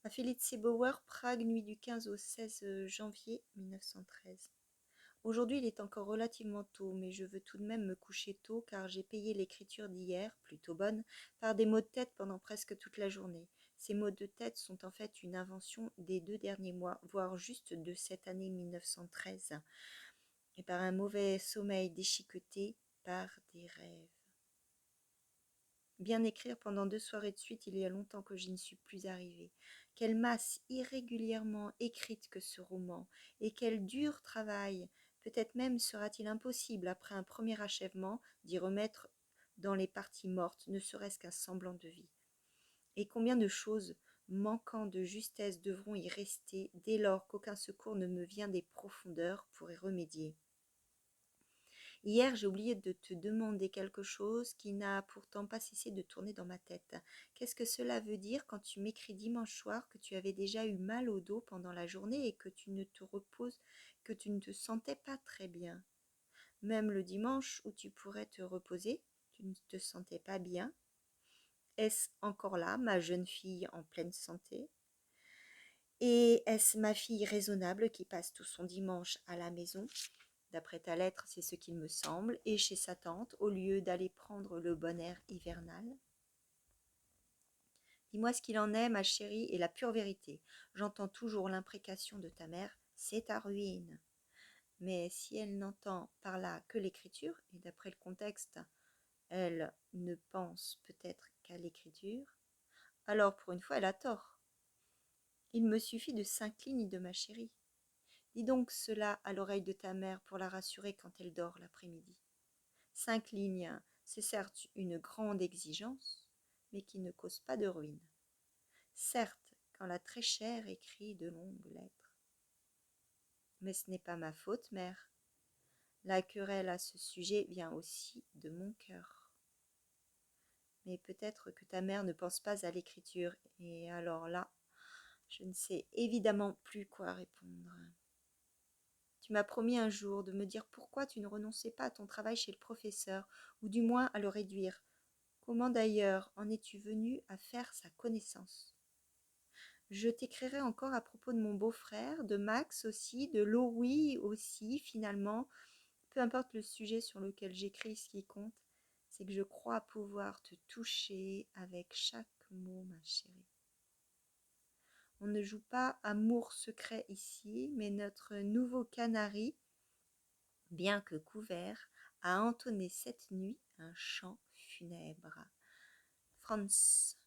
À Felice-Bauer, Prague, nuit du 15 au 16 janvier 1913. Aujourd'hui, il est encore relativement tôt, mais je veux tout de même me coucher tôt car j'ai payé l'écriture d'hier, plutôt bonne, par des maux de tête pendant presque toute la journée. Ces maux de tête sont en fait une invention des 2 derniers mois, voire juste de cette année 1913, et par un mauvais sommeil déchiqueté par des rêves. Bien écrire pendant 2 soirées de suite, il y a longtemps que j'y ne suis plus arrivée. Quelle masse irrégulièrement écrite que ce roman, et quel dur travail! Peut-être même sera-t-il impossible, après un premier achèvement, d'y remettre dans les parties mortes, ne serait-ce qu'un semblant de vie. Et combien de choses, manquant de justesse, devront y rester dès lors qu'aucun secours ne me vient des profondeurs pour y remédier. Hier, j'ai oublié de te demander quelque chose qui n'a pourtant pas cessé de tourner dans ma tête. Qu'est-ce que cela veut dire quand tu m'écris dimanche soir que tu avais déjà eu mal au dos pendant la journée et que tu ne te sentais pas très bien? Même le dimanche où tu pourrais te reposer, tu ne te sentais pas bien? Est-ce encore là ma jeune fille en pleine santé? Et est-ce ma fille raisonnable qui passe tout son dimanche à la maison? D'après ta lettre, c'est ce qu'il me semble, et chez sa tante, au lieu d'aller prendre le bon air hivernal. Dis-moi ce qu'il en est, ma chérie, et la pure vérité. J'entends toujours l'imprécation de ta mère, c'est ta ruine. Mais si elle n'entend par là que l'écriture, et d'après le contexte, elle ne pense peut-être qu'à l'écriture, alors pour une fois elle a tort. Il me suffit de 5 lignes de ma chérie. Dis donc cela à l'oreille de ta mère pour la rassurer quand elle dort l'après-midi. 5 lignes, c'est certes une grande exigence, mais qui ne cause pas de ruine. Certes, quand la très chère écrit de longues lettres. Mais ce n'est pas ma faute, mère. La querelle à ce sujet vient aussi de mon cœur. Mais peut-être que ta mère ne pense pas à l'écriture, et alors là, je ne sais évidemment plus quoi répondre. Tu m'as promis un jour de me dire pourquoi tu ne renonçais pas à ton travail chez le professeur, ou du moins à le réduire. Comment d'ailleurs en es-tu venu à faire sa connaissance? Je t'écrirai encore à propos de mon beau-frère, de Max aussi, de Louis aussi, finalement. Peu importe le sujet sur lequel j'écris, ce qui compte, c'est que je crois pouvoir te toucher avec chaque mot, ma chérie. On ne joue pas amour secret ici, mais notre nouveau canari, bien que couvert, a entonné cette nuit un chant funèbre. Franz.